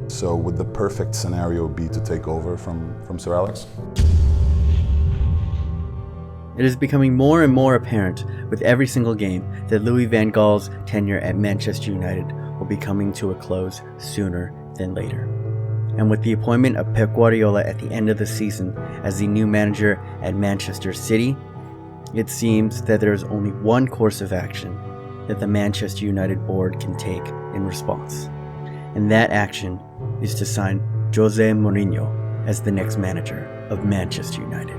So would the perfect scenario be to take over from Sir Alex? It is becoming more and more apparent with every single game that Louis van Gaal's tenure at Manchester United will be coming to a close sooner than later. And with the appointment of Pep Guardiola at the end of the season as the new manager at Manchester City, it seems that there is only one course of action that the Manchester United board can take in response. And that action is to sign Jose Mourinho as the next manager of Manchester United.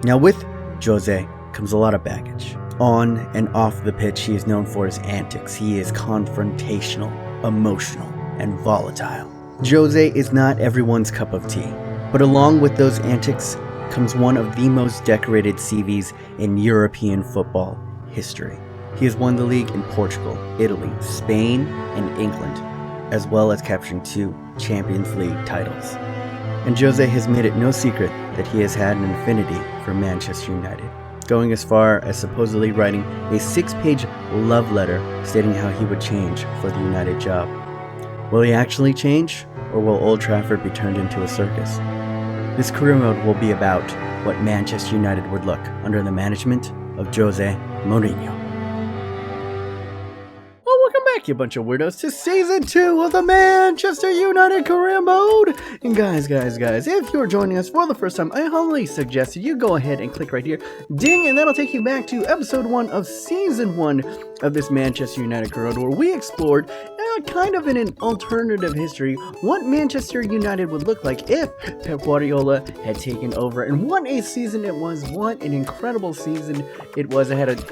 Now with Jose comes a lot of baggage. On and off the pitch, he is known for his antics. He is confrontational, emotional, and volatile. Jose is not everyone's cup of tea, but along with those antics comes one of the most decorated CVs in European football history. He has won the league in Portugal, Italy, Spain, and England, as well as capturing 2 Champions League titles. And Jose has made it no secret that he has had an affinity for Manchester United, going as far as supposedly writing a 6-page love letter stating how he would change for the United job. Will he actually change, or will Old Trafford be turned into a circus? This career mode will be about what Manchester United would look under the management of Jose Mourinho. Well, welcome back, you bunch of weirdos, to Season 2 of the Manchester United Career Mode! And guys, if you're joining us for the first time, I humbly suggest that you go ahead and click right here, ding, and that'll take you back to Episode 1 of Season 1 of this Manchester United Career Mode, where we explored, kind of in an alternative history, what Manchester United would look like if Pep Guardiola had taken over. And what a season it was, what an incredible season it was. I had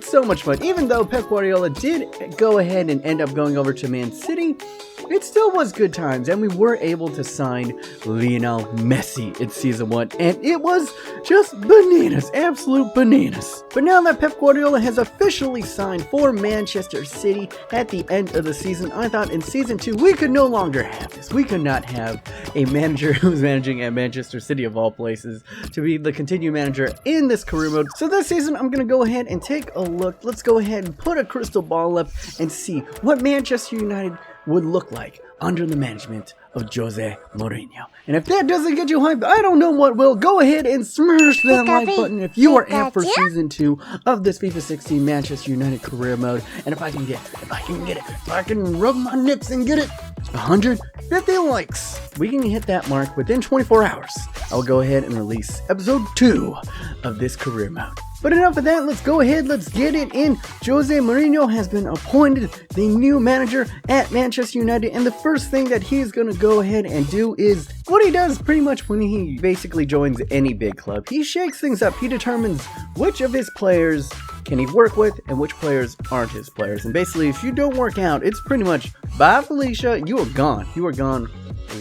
so much fun. Even though Pep Guardiola did go ahead and end up going over to Man City, it still was good times, and we were able to sign Lionel Messi in Season 1, and it was just bananas, absolute bananas. But now that Pep Guardiola has officially signed for Manchester City at the end of the season, I thought in Season 2 we could no longer have this. We could not have a manager who's managing at Manchester City, of all places, to be the continued manager in this career mode. So this season I'm going to go ahead and take a look. Let's go ahead and put a crystal ball up and see what Manchester United would look like under the management of Jose Mourinho. And if that doesn't get you hyped, I don't know what will. Go ahead and smash that like button if you are amped for Season 2 of this FIFA 16 Manchester United Career Mode. And if I can rub my nips and get it 150 likes, we can hit that mark within 24 hours. I'll go ahead and release Episode 2 of this Career Mode. But enough of that, let's go ahead, let's get it in. Jose Mourinho has been appointed the new manager at Manchester United, and the first thing that he's going to go ahead and do is what he does pretty much when he basically joins any big club. He shakes things up. He determines which of his players can he work with and which players aren't his players. And basically, if you don't work out, it's pretty much, bye Felicia, you are gone. You are gone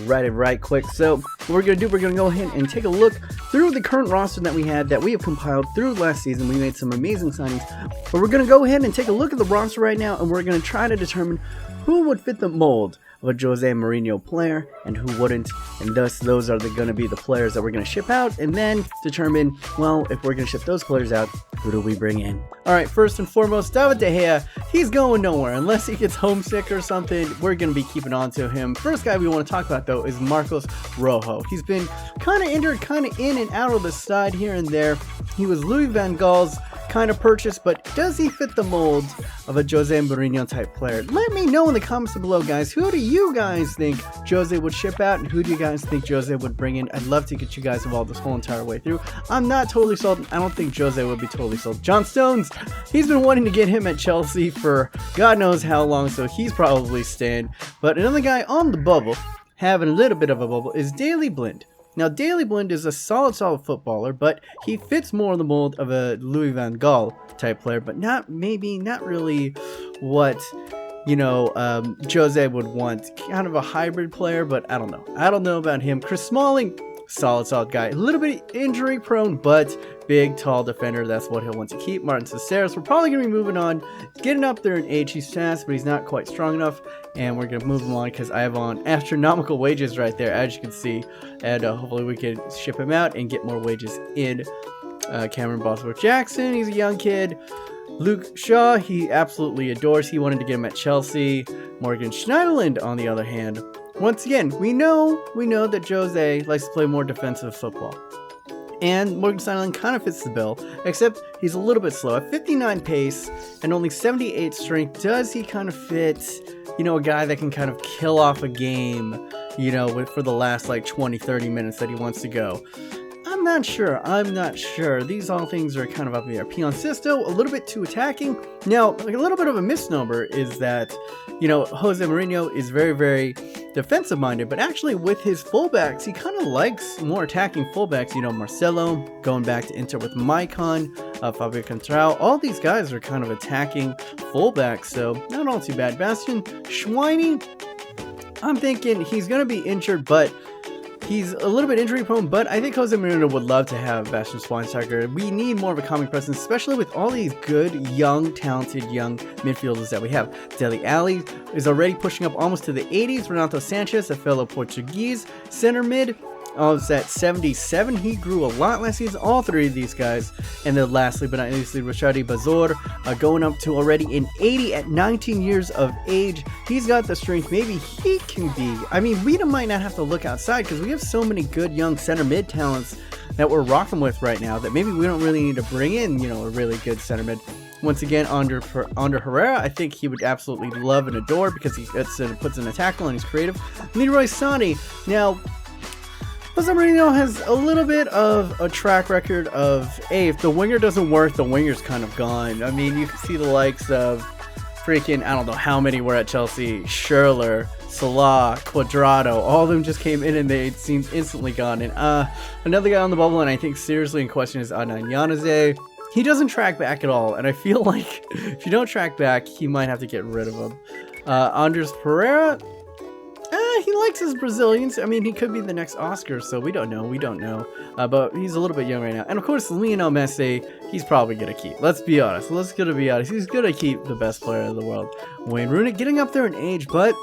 right quick. So what we're going to do, we're going to go ahead and take a look through the current roster that we have compiled through last season. We made some amazing signings, but we're going to go ahead and take a look at the roster right now, and we're going to try to determine who would fit the mold of a Jose Mourinho player and who wouldn't, and thus those are going to be the players that we're going to ship out, and then determine, well, if we're going to ship those players out, who do we bring in? Alright, first and foremost, David De Gea, he's going nowhere. Unless he gets homesick or something, we're going to be keeping on to him. First guy we want to talk about, though, is Marcos Rojo. He's been kind of injured, kind of in and out of the side here and there. He was Louis van Gaal's kind of purchase, but does he fit the mold of a Jose Mourinho type player? Let me know in the comments below, guys. Who do you guys think Jose would ship out, and who do you guys think Jose would bring in? I'd love to get you guys involved this whole entire way through. I'm not totally sold. I don't think Jose would be totally sold. John Stones, he's been wanting to get him at Chelsea for God knows how long, so he's probably staying. But another guy on the bubble, having a little bit of a bubble, is Daley Blind. Now, Daley Blind is a solid footballer, but he fits more in the mold of a Louis van Gaal type player, but not really what, Jose would want. Kind of a hybrid player, but I don't know. I don't know about him. Chris Smalling, solid guy. A little bit injury prone, but big, tall defender. That's what he'll want to keep. Martin Caceres, we're probably going to be moving on. Getting up there in age. He's fast, but he's not quite strong enough. And we're going to move him on because I have on astronomical wages right there, as you can see. And hopefully we can ship him out and get more wages in. Cameron Bosworth-Jackson, he's a young kid. Luke Shaw, he absolutely adores. He wanted to get him at Chelsea. Morgan Schneiderlin, on the other hand, once again, we know that Jose likes to play more defensive football. And Morgan Stanley kind of fits the bill, except he's a little bit slow. At 59 pace and only 78 strength, does he kind of fit, a guy that can kind of kill off a game, for the last like 20-30 minutes that he wants to go? I'm not sure. These all things are kind of up in the air. Pion Sisto, a little bit too attacking. Now, like a little bit of a misnomer is that, Jose Mourinho is very, very defensive minded, but actually with his fullbacks, he kind of likes more attacking fullbacks. Marcelo, going back to Inter with Maicon, Fabio Contrao, all these guys are kind of attacking fullbacks, so not all too bad. Bastian Schweini, I'm thinking he's going to be injured, but he's a little bit injury prone, but I think Jose Mourinho would love to have Bastian Schweinsteiger. We need more of a calming presence, especially with all these good, young, talented, young midfielders that we have. Dele Alli is already pushing up almost to the 80s. Renato Sanchez, a fellow Portuguese center mid, is at 77. He grew a lot last season, all three of these guys. And then lastly, but not least, Rashadi Bazor, going up to already an 80 at 19 years of age. He's got the strength. Maybe he can be, we might not have to look outside because we have so many good young center mid talents that we're rocking with right now that maybe we don't really need to bring in, a really good center mid. Once again, Ander Herrera, I think he would absolutely love and adore because he puts in a tackle and he's creative. Leroy Sané, now, Jose Mourinho has a little bit of a track record of, hey, if the winger doesn't work, the winger's kind of gone. You can see the likes of freaking, I don't know how many were at Chelsea, Schürrle, Salah, Cuadrado, all of them just came in and they seemed instantly gone. And another guy on the bubble, and I think seriously in question, is Adnan Januzaj. He doesn't track back at all, and I feel like if you don't track back, he might have to get rid of him. Andres Pereira, he likes his Brazilians. He could be the next Oscar, so we don't know. But he's a little bit young right now. And of course, Lionel Messi, he's probably going to keep. Let's be honest. He's going to keep the best player in the world. Wayne Rooney getting up there in age, but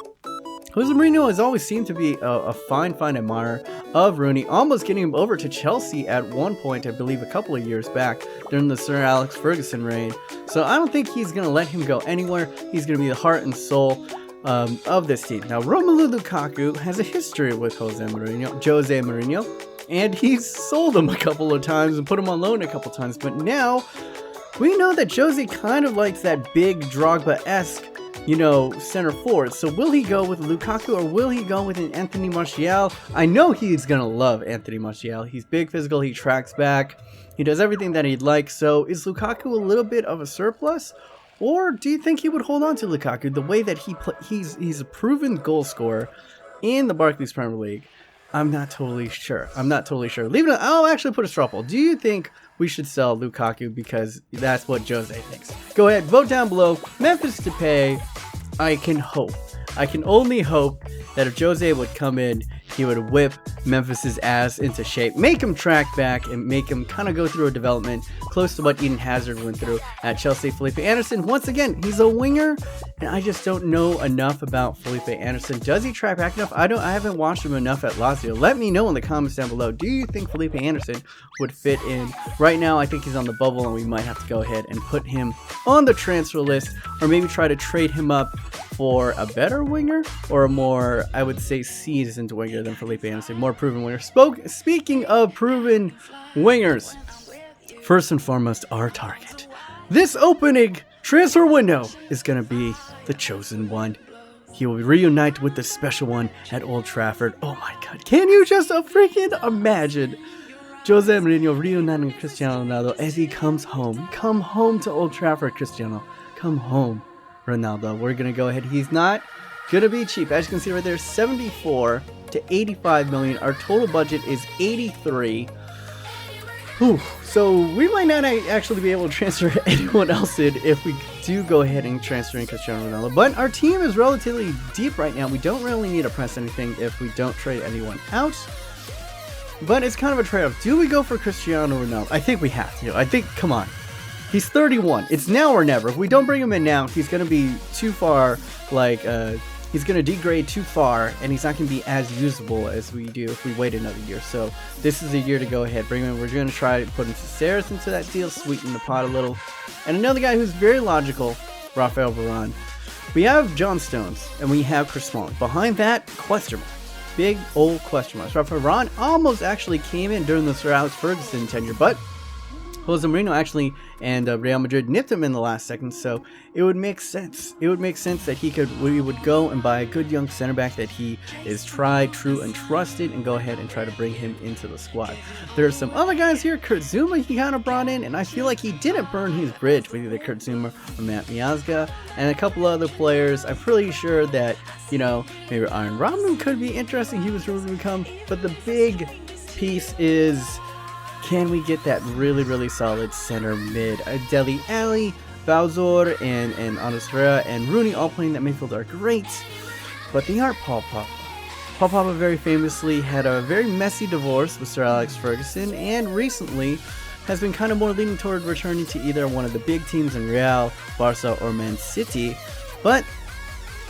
Jose Mourinho has always seemed to be a fine admirer of Rooney, almost getting him over to Chelsea at one point, I believe a couple of years back during the Sir Alex Ferguson reign. So I don't think he's going to let him go anywhere. He's going to be the heart and soul of this team. Now, Romelu Lukaku has a history with Jose Mourinho, and he's sold him a couple of times and put him on loan a couple times, but now we know that Jose kind of likes that big Drogba-esque, center forward. So will he go with Lukaku or will he go with an Anthony Martial? I know he's going to love Anthony Martial. He's big, physical, he tracks back, he does everything that he'd like. So is Lukaku a little bit of a surplus? Or do you think he would hold on to Lukaku the way that he's a proven goal scorer in the Barclays Premier League? I'm not totally sure. Leave it. I'll actually put a straw poll. Do you think we should sell Lukaku because that's what Jose thinks? Go ahead, vote down below. Memphis Depay, I can only hope that if Jose would come in, he would whip Memphis's ass into shape, make him track back, and make him kind of go through a development close to what Eden Hazard went through at Chelsea. Felipe Anderson, once again, he's a winger, and I just don't know enough about Felipe Anderson. Does he track back enough? I haven't watched him enough at Lazio. Let me know in the comments down below. Do you think Felipe Anderson would fit in? Right now, I think he's on the bubble, and we might have to go ahead and put him on the transfer list, or maybe try to trade him up for a better winger or a more, I would say, seasoned winger than Felipe Anderson, more proven winger. Speaking of proven wingers, first and foremost, our target this opening transfer window is going to be the chosen one. He will reunite with the special one at Old Trafford. Oh my God, can you just freaking imagine Jose Mourinho reuniting with Cristiano Ronaldo as he comes home? Come home to Old Trafford, Cristiano. Come home, Ronaldo. We're going to go ahead. He's not going to be cheap. As you can see right there, 74 to 85 million. Our total budget is 83. Whew. So we might not actually be able to transfer anyone else in if we do go ahead and transfer in Cristiano Ronaldo. But our team is relatively deep right now. We don't really need to press anything if we don't trade anyone out. But it's kind of a trade-off. Do we go for Cristiano Ronaldo? I think we have to. Come on. He's 31. It's now or never. If we don't bring him in now, he's going to be too far, he's going to degrade too far, and he's not going to be as usable as we do if we wait another year. So this is a year to go ahead, bring him in. We're going to try to put him Caceres into that deal, sweeten the pot a little. And another guy who's very logical, Rafael Varane. We have John Stones and we have Chris Smalling. Behind that, question mark. Big old question marks. Rafa Varane almost actually came in during the Sir Alex Ferguson tenure, but Jose Mourinho actually and Real Madrid nipped him in the last second, so it would make sense. It would make sense that we would go and buy a good young center back that he is tried, true, and trusted, and go ahead and try to bring him into the squad. There are some other guys here. Kurt Zouma he kind of brought in, and I feel like he didn't burn his bridge with either Kurt Zouma or Matt Miazga, and a couple other players. I'm pretty sure that, you know, maybe Iron Robin could be interesting. He was rumored to come, but the big piece is, can we get that really, really solid center mid? Dele Alli, Bowser, and Anastra and Rooney all playing that midfield are great, but they aren't Paul Pogba. Paul Pogba very famously had a very messy divorce with Sir Alex Ferguson, and recently has been kind of more leaning toward returning to either one of the big teams in Real, Barca, or Man City. But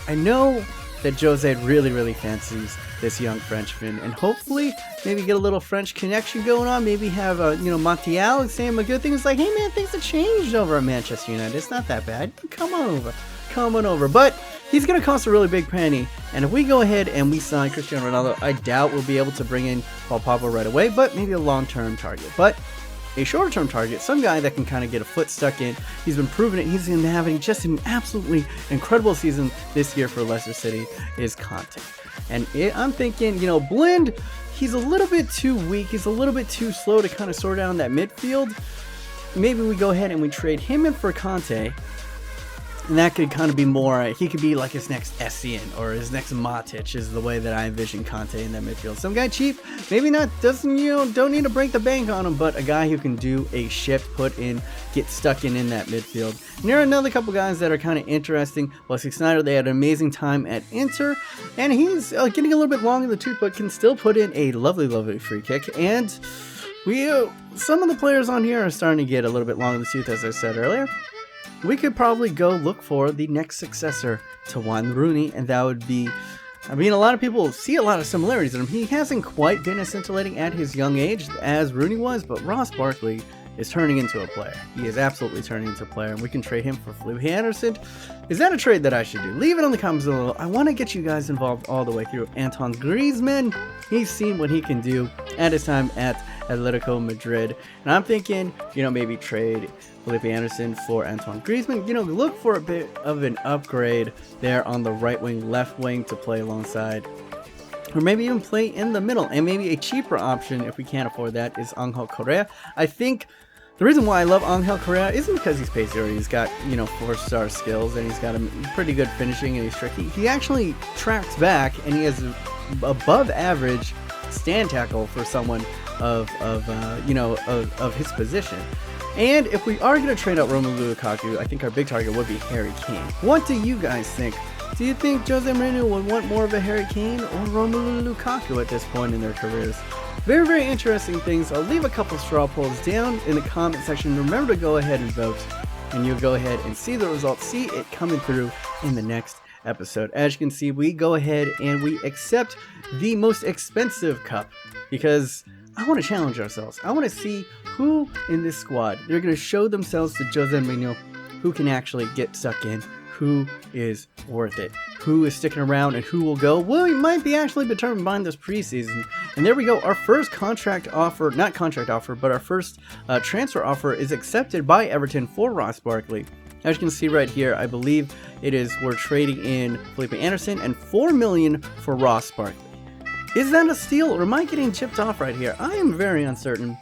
I know that Jose really, really fancies this young Frenchman, and hopefully maybe get a little French connection going on. Maybe have Montiel saying a good thing. It's like, hey man, things have changed over at Manchester United. It's not that bad. Come on over. But he's gonna cost a really big penny, and if we go ahead and we sign Cristiano Ronaldo, I doubt we'll be able to bring in Paul Pogba right away, but maybe a long-term target. But a shorter-term target, some guy that can kind of get a foot stuck in. He's been proving it. He's been having just an absolutely incredible season this year for Leicester City, is Conte. And I'm thinking, Blind, he's a little bit too weak. He's a little bit too slow to kind of sort out that midfield. Maybe we go ahead and we trade him in for Conte. And that could kind of be more, he could be like his next SE2 or his next Matic is the way that I envision Conte in that midfield. Some guy cheap, maybe not, don't need to break the bank on him, but a guy who can do a shift, put in, get stuck in that midfield. And there are another couple guys that are kind of interesting. Wesley Sneijder, they had an amazing time at Inter, and he's getting a little bit long in the tooth, but can still put in a lovely, lovely free kick. And some of the players on here are starting to get a little bit long in the tooth, as I said earlier. We could probably go look for the next successor to Wayne Rooney, and that would be, a lot of people see a lot of similarities in him. He hasn't quite been as scintillating at his young age as Rooney was, but Ross Barkley is turning into a player. He is absolutely turning into a player, and we can trade him for Felipe Anderson. Is that a trade that I should do? Leave it in the comments below. I want to get you guys involved all the way through. Antoine Griezmann, he's seen what he can do at his time at Atletico Madrid, and I'm thinking, maybe trade Felipe Anderson for Antoine Griezmann. Look for a bit of an upgrade there on the right wing, left wing to play alongside, or maybe even play in the middle. And maybe a cheaper option, if we can't afford that, is Angel Correa. I think the reason why I love Angel Correa isn't because he's pacey or he's got 4-star skills and he's got a pretty good finishing and he's tricky. He actually tracks back and he has above average stand tackle for someone of his position. And if we are going to trade out Romelu Lukaku, I think our big target would be Harry Kane. What do you guys think? Do you think Jose Mourinho would want more of a Harry Kane or Romelu Lukaku at this point in their careers? Very, very interesting things. I'll leave a couple straw polls down in the comment section. Remember to go ahead and vote, and you'll go ahead and see the results, see it coming through in the next episode. As you can see, we go ahead and we accept the most expensive cup because I want to challenge ourselves. I want to see who in this squad, they're going to show themselves to Jose Mourinho, who can actually get stuck in, who is worth it, who is sticking around, and who will go. Well, it might be actually determined by this preseason. And there we go. Our first contract offer, not contract offer, but our first transfer offer is accepted by Everton for Ross Barkley. As you can see right here, I believe we're trading in Felipe Anderson and $4 million for Ross Barkley. Is that a steal, or am I getting chipped off right here? I am very uncertain.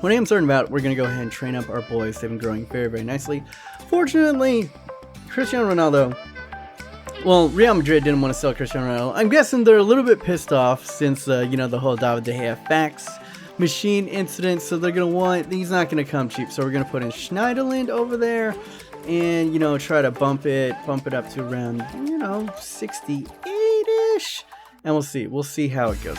What I am certain about, we're going to go ahead and train up our boys. They've been growing very, very nicely. Fortunately, Cristiano Ronaldo, well, Real Madrid didn't want to sell Cristiano Ronaldo. I'm guessing they're a little bit pissed off since, the whole David De Gea fax machine incident. So they're going to want, he's not going to come cheap. So we're going to put in Schneiderlin over there and, try to bump it up to around, 68-ish. And we'll see how it goes.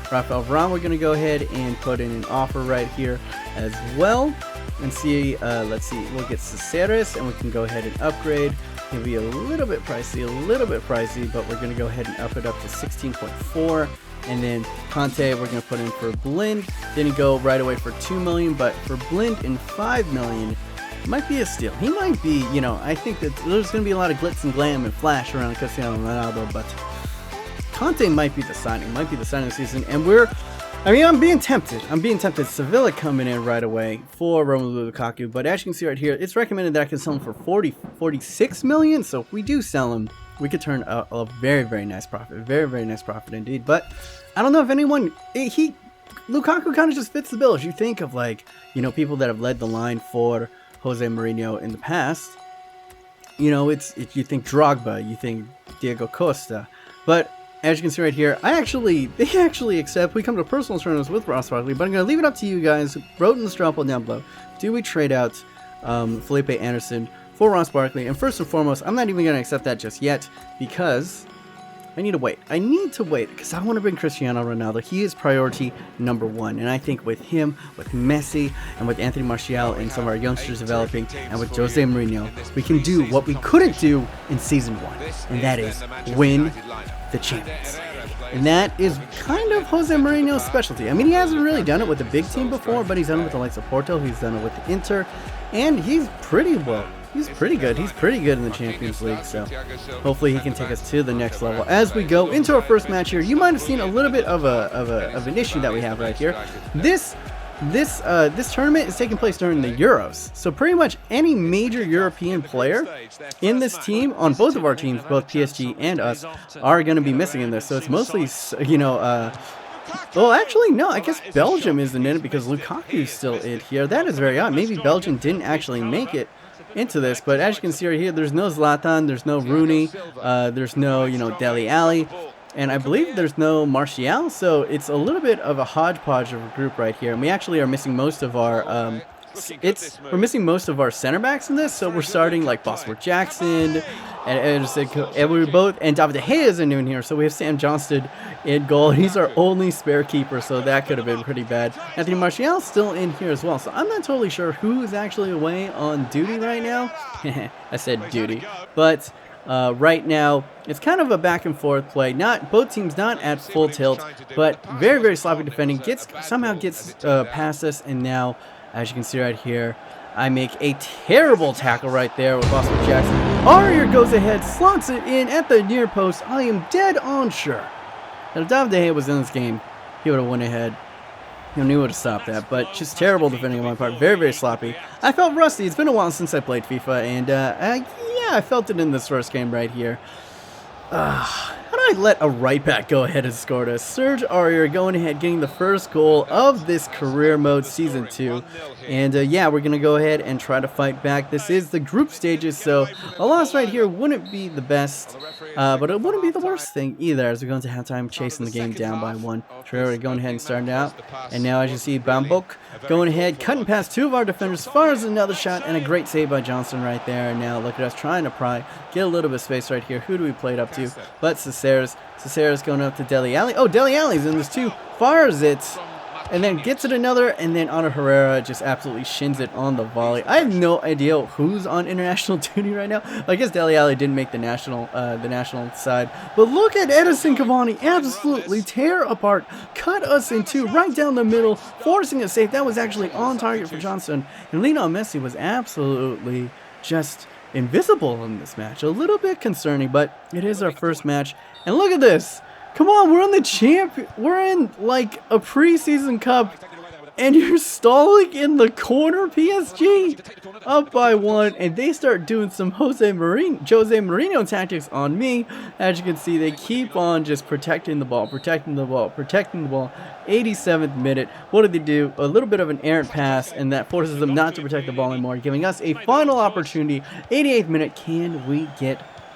Rafael Varane, we're going to go ahead and put in an offer right here as well. And see, let's see, we'll get Caceres and we can go ahead and upgrade. It'll be a little bit pricey, but we're going to go ahead and up it up to 16.4. And then Conte, we're going to put in for Blind. Didn't go right away for $2 million, but for Blind and $5 million, Might be a steal. He might be, you know, I think that there's going to be a lot of glitz and glam and flash around Cristiano Ronaldo, but Conte might be the signing. Might be the signing of the season, and I'm being tempted. Sevilla coming in right away for Romelu Lukaku, but as you can see right here, it's recommended that I can sell him for 46 million. So if we do sell him, we could turn a very, very nice profit. Very nice profit indeed. But I don't know if anyone, Lukaku kind of just fits the bill. As you think of, like, you know, people that have led the line for Jose Mourinho in the past, you know, you think Drogba, you think Diego Costa, but as you can see right here, they actually accept. We come to personal terms with Ross Barkley, but I'm going to leave it up to you guys. Wrote in the straw poll down below. Do we trade out Felipe Anderson for Ross Barkley? And first and foremost, I'm not even going to accept that just yet because I need to wait. Because I want to bring Cristiano Ronaldo. He is priority number one. And I think with him, with Messi, and with Anthony Martial and some of our youngsters developing, and with Jose Mourinho, we can do what we couldn't do in Season 1. And that is win the Champions League. And that is kind of Jose Mourinho's specialty. I mean, he hasn't really done it with a big team before, but he's done it with the likes of Porto, he's done it with the Inter, and he's pretty good. He's pretty good in the Champions League, so hopefully he can take us to the next level. As we go into our first match here, you might have seen a little bit of an issue that we have right here. This tournament is taking place during the Euros, so pretty much any major European player in this team, on both of our teams, both PSG and us, are going to be missing in this. So it's mostly, you know, well, actually, no, I guess Belgium isn't in it because Lukaku's still in here. That is very odd. Maybe Belgium didn't actually make it into this, but as you can see right here, there's no Zlatan, there's no Rooney, there's no, you know, Dele Alli, and I believe there's no Martial, so it's a little bit of a hodgepodge of a group right here, and we actually are missing most of our we're missing most of our center backs in this, so we're starting like Bosworth Jackson, and we both, and David De Gea isn't in here, so we have Sam Johnston in goal. He's our only spare keeper, so that could have been pretty bad. Anthony Martial's still in here as well, so I'm not totally sure who is actually away on duty right now. I said duty, but right now it's kind of a back and forth play. Both teams not at full tilt, but very sloppy defending. Somehow gets past us, and now, as you can see right here, I make a terrible tackle right there with Bosworth Jackson. Aurier goes ahead, slots it in at the near post. I am dead on sure that if David De Gea was in this game, he would have went ahead. He knew would have stopped that, but just terrible defending on my part. Very sloppy. I felt rusty. It's been a while since I played FIFA, and yeah, I felt it in this first game right here. How do I let a right back go ahead and score this? Serge Aurier going ahead, getting the first goal of this career mode Season 2. And yeah, we're going to go ahead and try to fight back. This is the group stages, so a loss right here wouldn't be the best, but it wouldn't be the worst thing either, as we go into halftime, chasing the game down by 1. Traore going ahead and starting out. And now, as you see, Bambok going ahead, cutting past two of our defenders, fires another shot, and a great save by Johnson right there. And now look at us trying to get a little bit of space right here. Who do we play it up to? But Caceres going up to Dele Alli. Oh, Dele Alli's in this too. Fires it, and then gets it another, and then Ana Herrera just absolutely shins it on the volley. I have no idea who's on international duty right now. I guess Dele Alli didn't make the national side, but look at Edison Cavani absolutely tear apart, cut us in two right down the middle, forcing a save. That was actually on target for Johnson, and Lionel Messi was absolutely just invisible in this match. A little bit concerning, but it is our first match, and look at this. Come on, we're in the we're in like a preseason cup, and you're stalling in the corner. PSG up by 1, and they start doing some Jose Mourinho tactics on me. As you can see, they keep on just protecting the ball. 87th minute. What did they do? A little bit of an errant pass, and that forces them not to protect the ball anymore, giving us a final opportunity. 88th minute.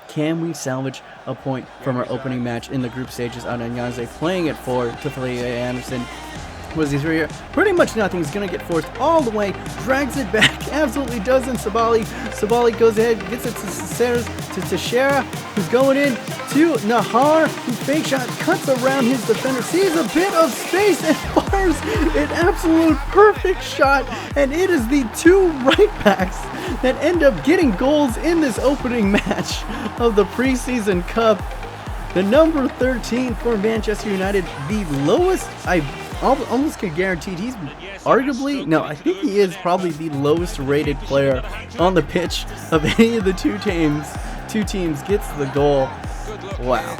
Can we salvage a point from our opening match in the group stages? Adanyanze playing it forward to Felipe Anderson. Was he here? Pretty much nothing. He's going to get forced all the way, drags it back, absolutely doesn't. Sabali goes ahead, gets it to Caceres, to Teixeira, who's going in to Nahar, who fake shot, cuts around his defender, sees a bit of space, and fires an absolute perfect shot. And it is the two right backs that end up getting goals in this opening match of the preseason cup. The number 13 for Manchester United, the lowest, almost can guarantee he's arguably, no, I think he is probably the lowest rated player on the pitch of any of the two teams gets the goal. Wow.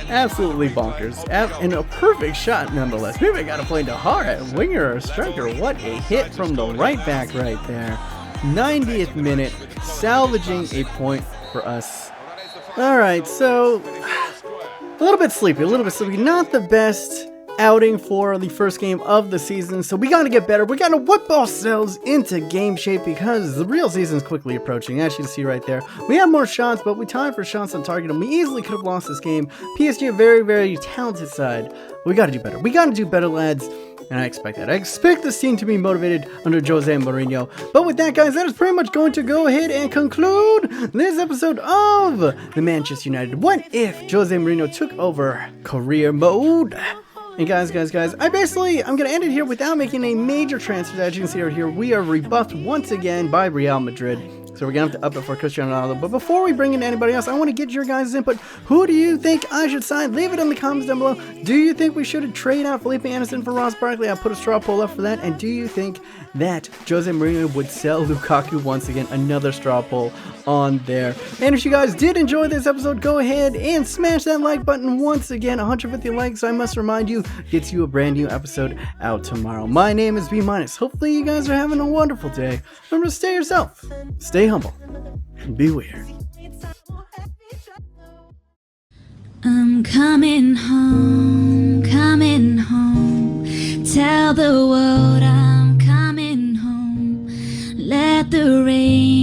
Absolutely bonkers. And a perfect shot nonetheless. Maybe I gotta play Dahar at winger or striker. What a hit from the right back right there. 90th minute, salvaging a point for us. Alright, so a little bit sleepy. Not the best outing for the first game of the season, so we gotta get better. We gotta whip ourselves into game shape because the real season is quickly approaching. As you can see right there, we have more shots, but we tied for shots on target, and we easily could have lost this game. PSG, a very, very talented side. We gotta do better. We gotta do better, lads. And I expect that. I expect this team to be motivated under Jose Mourinho. But with that, guys, that is pretty much going to go ahead and conclude this episode of the Manchester United What If Jose Mourinho Took Over Career Mode. And guys, I'm going to end it here without making a major transfer. As you can see right here, we are rebuffed once again by Real Madrid. So we're going to have to up it for Cristiano Ronaldo. But before we bring in anybody else, I want to get your guys' input. Who do you think I should sign? Leave it in the comments down below. Do you think we should trade out Felipe Anderson for Ross Barkley? I'll put a straw poll up for that. And do you think that Jose Mourinho would sell Lukaku once again? Another straw poll on there. And if you guys did enjoy this episode, go ahead and smash that like button once again. 150 likes, I must remind you, gets you a brand new episode out tomorrow. My name is B-. Hopefully you guys are having a wonderful day. Remember to stay yourself, stay humble, and be weird. I'm coming home, coming home. Tell the world I'm coming home. Let the rain